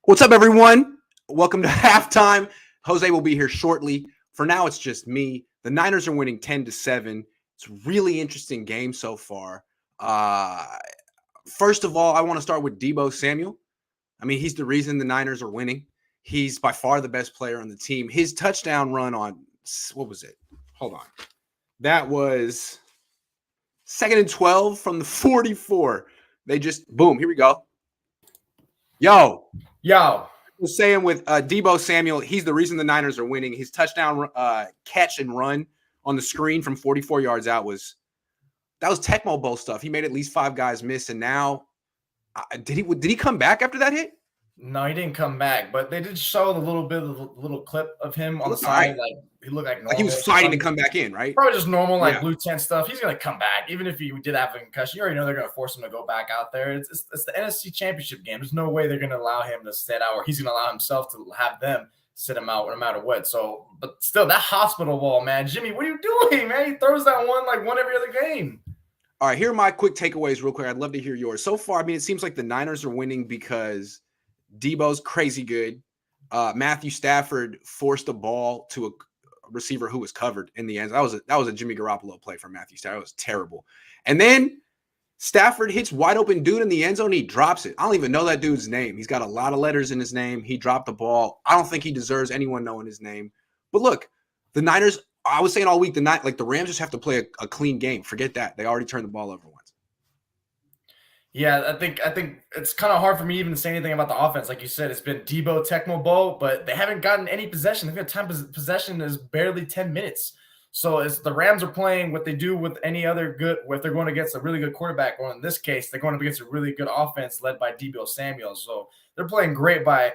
What's up, everyone? Welcome to halftime. Jose will be here shortly. For now, it's just me. The Niners are winning 10-7. It's a really interesting game so far. First of all, I want to start with Deebo Samuel. I mean, he's the reason the Niners are winning. He's by far the best player on the team. His touchdown run on, what was it? Hold on. That was 2nd and 12 from the 44. They just, boom, here we go. Yo. I was saying with Deebo Samuel, he's the reason the Niners are winning. His touchdown catch and run on the screen from 44 yards out was Tecmo Bowl stuff. He made at least 5 guys miss, and now did he come back after that hit? No, he didn't come back, but they did show the little clip of him on the side. Right. Like he looked like normal. Like he was fighting to come back in, right? Probably just normal, like blue tent stuff. He's gonna come back, even if he did have a concussion. You already know they're gonna force him to go back out there. It's the NFC Championship game. There's no way they're gonna allow him to sit out, or he's gonna allow himself to have them sit him out no matter what. So, but still, that hospital ball, man, Jimmy, what are you doing, man? He throws that one every other game. All right, here are my quick takeaways real quick. I'd love to hear yours. So far, I mean, it seems like the Niners are winning because Deebo's crazy good. Matthew Stafford forced a ball to a receiver who was covered in the end. That was a Jimmy Garoppolo play from Matthew Stafford. It was terrible. And then Stafford hits wide open dude in the end zone. He drops it. I don't even know that dude's name. He's got a lot of letters in his name. He dropped the ball. I don't think he deserves anyone knowing his name. But look, the Niners, I was saying all week, the Rams just have to play a clean game. Forget that. They already turned the ball over once. Yeah, I think it's kind of hard for me even to say anything about the offense. Like you said, it's been Deebo, Tecmo Bowl, but they haven't gotten any possession. They've got time possession is barely 10 minutes. So it's the Rams are playing what they do with any other good. If they're going against a really good quarterback, or in this case, they're going up against a really good offense led by Deebo Samuel. So they're playing great by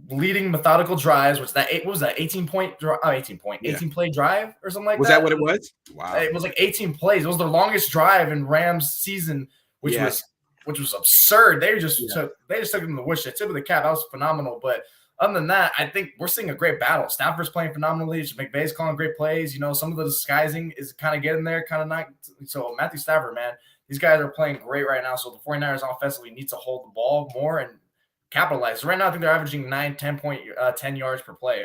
leading methodical drives. What was that 18 play drive or something like that? Was that what it was? Wow, it was like 18 plays. It was the longest drive in Rams season, which was absurd. They just took it in the woods. The tip of the cap. That was phenomenal. But other than that, I think we're seeing a great battle. Stafford's playing phenomenally. McVay's calling great plays. You know, some of the disguising is kind of getting there, kind of not. So Matthew Stafford, man, these guys are playing great right now. So the 49ers offensively need to hold the ball more and capitalize. Right now, I think they're averaging 10 yards per play.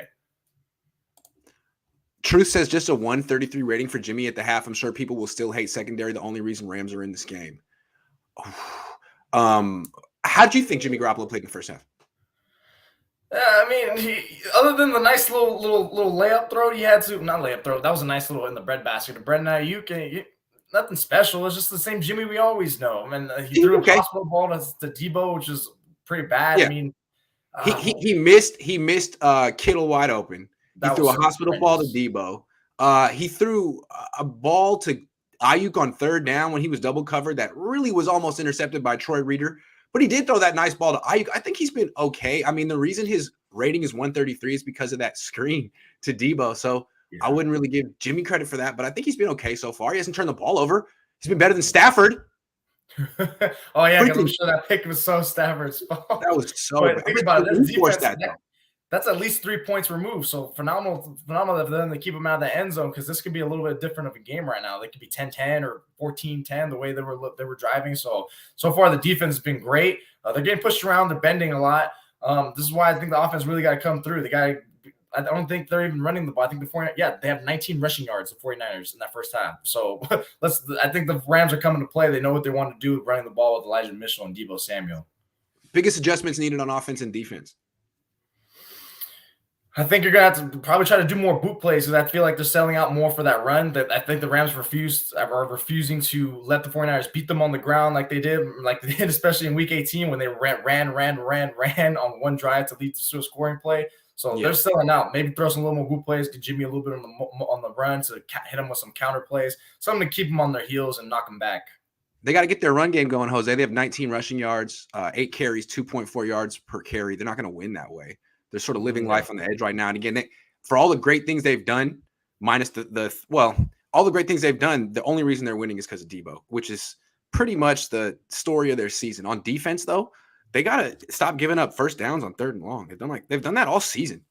Truth says just a 133 rating for Jimmy at the half. I'm sure people will still hate secondary. The only reason Rams are in this game. How do you think Jimmy Garoppolo played in the first half? I mean, other than the nice little layup throw he had to, not layup throw, that was a nice little in the breadbasket. The Brandon Ayuk, nothing special. It's just the same Jimmy we always know. I mean, he threw a hospital ball to Deebo, which is pretty bad. Yeah. I mean, he missed Kittle wide open. He threw a hospital ball to Deebo. He threw a ball to Ayuk on 3rd down when he was double covered. That really was almost intercepted by Troy Reader. But he did throw that nice ball to Ayuk. I think he's been okay. I mean, the reason his rating is 133 is because of that screen to Deebo. So I wouldn't really give Jimmy credit for that. But I think he's been okay so far. He hasn't turned the ball over. He's been better than Stafford. Oh, yeah, because I'm sure that pick was so Stafford's fault. That was so bad. Think about it. That's at least 3 points removed. So phenomenal of them to keep them out of the end zone, because this could be a little bit different of a game right now. They could be 10-10 or 14-10 the way they were driving. So far the defense has been great. They're getting pushed around. They're bending a lot. This is why I think the offense really got to come through. I don't think they're even running the ball. I think they have 19 rushing yards, the 49ers, in that first half. So I think the Rams are coming to play. They know what they want to do running the ball with Elijah Mitchell and Deebo Samuel. Biggest adjustments needed on offense and defense? I think you're going to have to probably try to do more boot plays, because I feel like they're selling out more for that run. That I think the Rams are refusing to let the 49ers beat them on the ground like they did, especially in Week 18 when they ran on one drive to lead to a scoring play. So they're selling out. Maybe throw some little more boot plays, get Jimmy a little bit on the run to hit them with some counter plays, something to keep them on their heels and knock them back. They got to get their run game going, Jose. They have 19 rushing yards, 8 carries, 2.4 yards per carry. They're not going to win that way. They're sort of living life on the edge right now. And again, for all the great things they've done, minus all the great things they've done, the only reason they're winning is because of Deebo, which is pretty much the story of their season. On defense, though, they got to stop giving up first downs on 3rd and long. They've done that all season.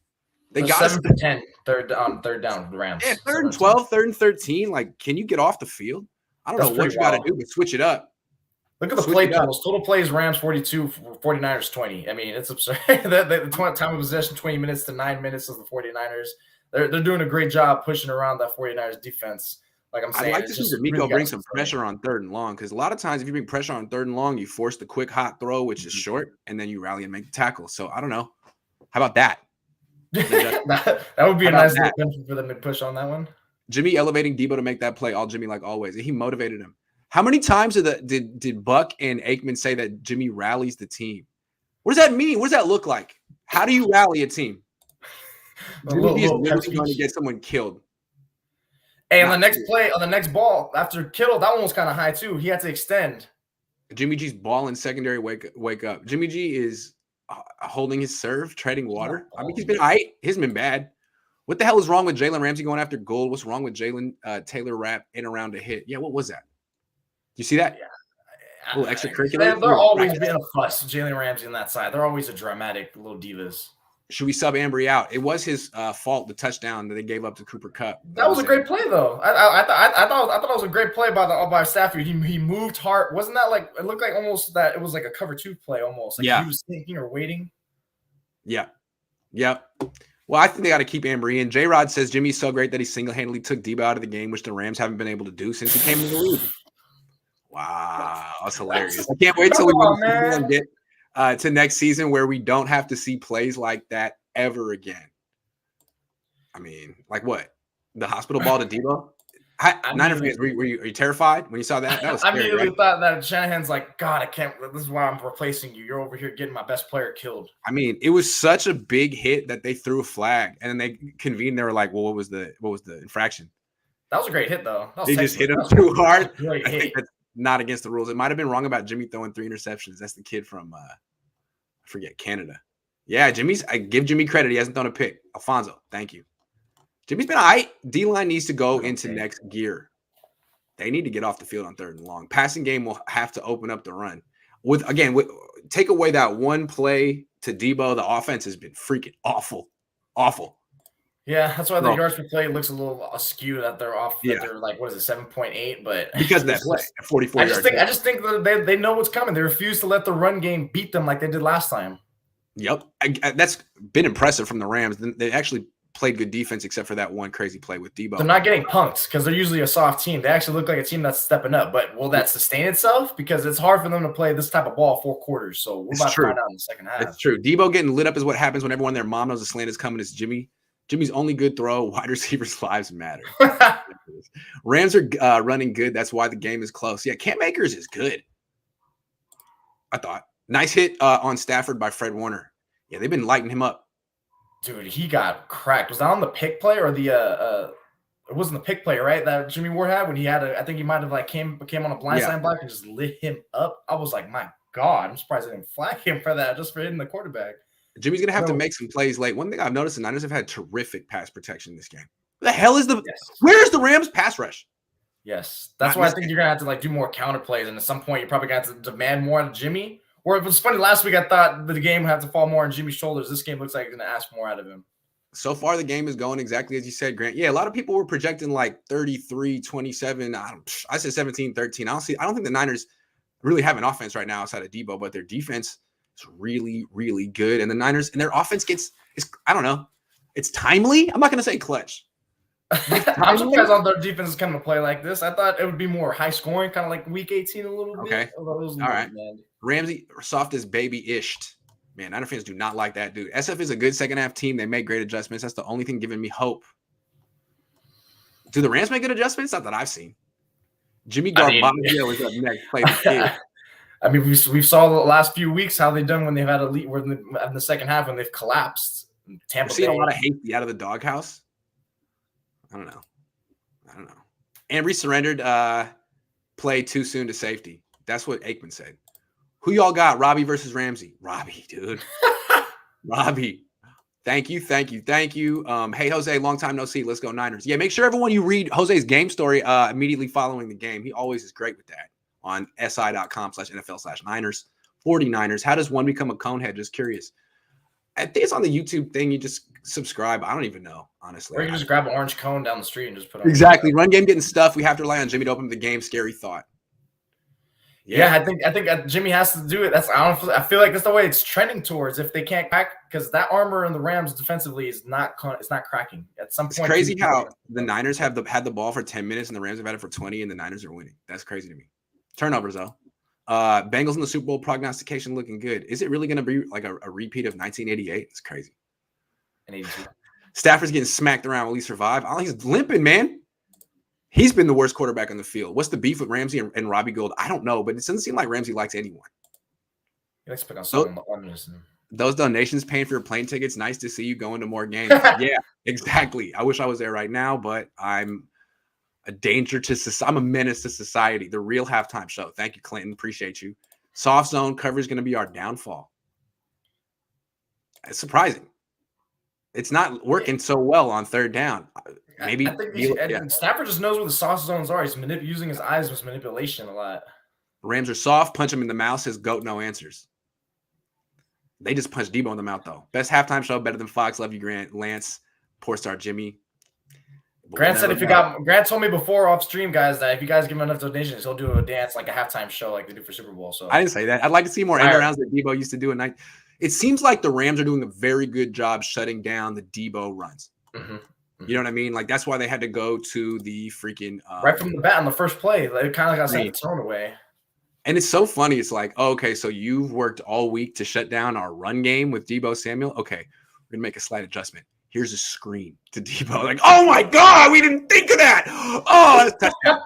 They got 7-10 third down the Rams. Yeah, 3rd and 12, 3rd and 13. Like, can you get off the field? I don't know what you got to do, but switch it up. Look at the play totals. Total plays, Rams 42, 49ers 20. I mean, it's absurd. the time of possession, 20 minutes to 9 minutes of the 49ers. They're doing a great job pushing around that 49ers defense. Like I'm saying, I'd like to see D'Amico bring some pressure on 3rd and long, because a lot of times if you bring pressure on 3rd and long, you force the quick hot throw, which is short, and then you rally and make the tackle. So I don't know. How about that? that would be a nice little benefit for them to push on that one. Jimmy elevating Deebo to make that play, all Jimmy like always. He motivated him. How many times did Buck and Aikman say that Jimmy rallies the team? What does that mean? What does that look like? How do you rally a team? Jimmy is literally going to get someone killed. Hey, on the next play, on the next ball, after Kittle, that one was kind of high too. He had to extend. Jimmy G's ball in secondary wake up. Jimmy G is holding his serve, treading water. I mean, he's been he hasn't been bad. What the hell is wrong with Jalen Ramsey going after goal? What's wrong with Jalen Taylor wrap in around a hit? Yeah, what was that? You see that? Yeah. A little extracurricular. They're always being a fuss. Jalen Ramsey on that side. They're always a dramatic little divas. Should we sub Ambry out? It was his fault, the touchdown that they gave up to Cooper Kupp. That was a great play, though. I thought it was a great play by Stafford. He moved hard. Wasn't that like it looked like almost that it was like a cover 2 play almost? Like he was thinking or waiting. Yeah. Yep. Well, I think they got to keep Ambry in. J-Rod says Jimmy's so great that he single-handedly took Deebo out of the game, which the Rams haven't been able to do since he came into the league. Wow, that's hilarious. I can't wait till we get to next season where we don't have to see plays like that ever again. I mean, like what? The hospital ball to Deebo? Niner fans, were you terrified when you saw that? That was scary, I immediately thought that Shanahan's like, God, I can't. This is why I'm replacing you. You're over here getting my best player killed. I mean, it was such a big hit that they threw a flag, and then they convened. They were like, "Well, what was the infraction?" That was a great hit, though. They just hit him too hard. I think that's not against the rules. It might have been wrong about Jimmy throwing 3 interceptions. That's the kid from I forget, Canada. Yeah, I give Jimmy credit. He hasn't thrown a pick. Alfonso, thank you. Jimmy's been all right. D-line needs to go into next gear. They need to get off the field on 3rd and long. Passing game will have to open up the run. Take away that one play to Deebo, the offense has been freaking awful. Awful. Yeah, that's why the yards per play looks a little askew that they're off. Yeah. They're like, what is it, 7.8? But because of that play, 44 yards. I just think that they know what's coming. They refuse to let the run game beat them like they did last time. Yep. That's been impressive from the Rams. They actually played good defense except for that one crazy play with Deebo. They're not getting punked because they're usually a soft team. They actually look like a team that's stepping up. But will that sustain itself? Because it's hard for them to play this type of ball 4 quarters. So we're about to find out in the second half. It's true. Deebo getting lit up is what happens when everyone their mom knows a slant is coming. It's Jimmy. Jimmy's only good throw. Wide receivers' lives matter. Rams are running good. That's why the game is close. Yeah, Cam Akers is good. I thought. Nice hit on Stafford by Fred Warner. Yeah, they've been lighting him up. Dude, he got cracked. Was that on the pick play or the it wasn't the pick play, right? That Jimmy Ward had when he had I think he might have like came on a blindside block and just lit him up. I was like, my God, I'm surprised they didn't flag him for that, just for hitting the quarterback. Jimmy's gonna have to make some plays late. One thing I've noticed, the Niners have had terrific pass protection this game. The hell is where's the Rams pass rush? Yes. That's why I think you're gonna have to like do more counter plays, and at some point you're probably gonna have to demand more out of Jimmy. Or it was funny last week, I thought the game would have to fall more on Jimmy's shoulders. This game looks like it's going to ask more out of him. So far, the game is going exactly as you said, Grant. Yeah, a lot of people were projecting like 33-27. I said 17-13. I don't think the Niners really have an offense right now outside of Deebo, but their defense is really, really good. And the Niners and their offense I don't know. It's timely. I'm not going to say clutch. I'm surprised on their defense is coming to play like this. I thought it would be more high scoring, kind of like week 18 a little bit. Okay. All right. Ramsey, soft as baby-ished. Man, Niner fans do not like that dude. SF is a good second-half team. They make great adjustments. That's the only thing giving me hope. Do the Rams make good adjustments? Not that I've seen. Jimmy Garbaggio is up next. Play the kid. I mean, we saw the last few weeks how they've done when they've had a lead in the second half when they've collapsed. Tampa Bay. We're seeing a lot of hate out of the doghouse. I don't know. Ambry surrendered play too soon to safety. That's what Aikman said. Who y'all got? Robbie versus Ramsey. Robbie, dude. Robbie. Thank you. Hey, Jose, long time no see. Let's go Niners. Yeah, make sure everyone you read Jose's game story immediately following the game. He always is great with that on si.com/NFL/Niners. 49ers. How does one become a Conehead? Just curious. I think it's on the YouTube thing. You just subscribe. I don't even know, honestly. Or you can just grab an orange cone down the street and just put it on. Exactly. Run game getting stuff. We have to rely on Jimmy to open the game. Scary thought. Yeah, I think Jimmy has to do it. I feel like that's the way it's trending towards. If they can't crack, because that armor in the Rams defensively is not cracking. At some point, it's crazy how the Niners have had the ball for 10 minutes and the Rams have had it for 20, and the Niners are winning. That's crazy to me. Turnovers though. Bengals in the Super Bowl prognostication looking good. Is it really going to be like a repeat of 1988? It's crazy. And 82. Stafford's getting smacked around. Will he survive? Oh, he's limping, man. He's been the worst quarterback on the field. What's the beef with Ramsey and Robbie Gould? I don't know, but it doesn't seem like Ramsey likes anyone. He likes to pick on someone. Those donations paying for your plane tickets. Nice to see you going to more games. Yeah, exactly. I wish I was there right now, but I'm a danger to society. I'm a menace to society. The real halftime show. Thank you, Clinton. Appreciate you. Soft zone coverage is going to be our downfall. It's surprising. It's not working so well on third down. Maybe I think Stafford just knows where the soft zones are. He's using his eyes with manipulation a lot. Rams are soft. Punch him in the mouth. Says GOAT, no answers. They just punched Deebo in the mouth, though. Best halftime show, better than Fox. Love you, Grant. Lance, poor star Jimmy. Grant said Grant told me before off stream, guys, that if you guys give him enough donations, he'll do a dance like a halftime show like they do for Super Bowl. So I didn't say that. I'd like to see more end rounds that Deebo used to do at night. It seems like the Rams are doing a very good job shutting down the Deebo runs. Mm-hmm. You know what I mean? Like, that's why they had to go to the freaking right from the bat on the first play. It kind of got sent thrown away. And it's so funny. It's like, oh, okay, so you've worked all week to shut down our run game with Deebo Samuel. Okay, we're gonna make a slight adjustment. Here's a screen to Deebo. Like, oh my God, we didn't think of that. Oh, that's touchdown.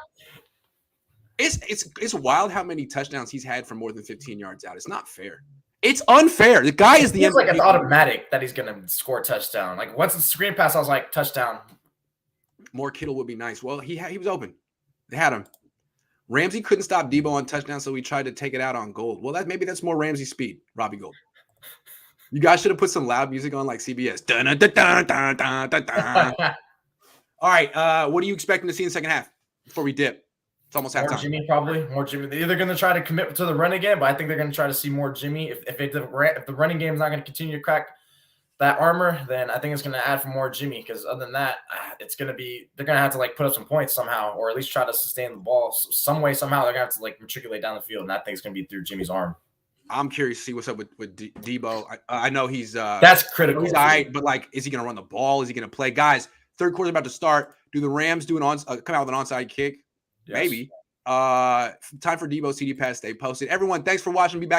It's wild how many touchdowns he's had from more than 15 yards out. It's not fair. It's unfair. The guy is the MVP. Like it's automatic that he's gonna score a touchdown. Like once the screen pass, I was like, touchdown. More Kittle would be nice. Well, he was open. They had him. Ramsey couldn't stop Deebo on touchdown, so he tried to take it out on Gold. Well, maybe that's more Ramsey speed, Robbie Gould. You guys should have put some loud music on like CBS. Dun, dun, dun, dun, dun, dun, dun, dun. All right, what are you expecting to see in the second half before we dip? It's almost halftime. More Jimmy, probably. More Jimmy. They're either going to try to commit to the run again, but I think they're going to try to see more Jimmy. If the running game is not going to continue to crack that armor, then I think it's going to add for more Jimmy. Because other than that, it's going to be they're going to have to like put up some points somehow, or at least try to sustain the ball some way somehow. They're going to have to like matriculate down the field, and I think it's going to be through Jimmy's arm. I'm curious to see what's up with Deebo. I know he's that's critical. He's all right, but like, is he going to run the ball? Is he going to play? Guys, third quarter about to start. Do the Rams come out with an onside kick? Yes. Maybe. Time for Deebo CD Pass. Stay posted. Everyone, thanks for watching. Be back.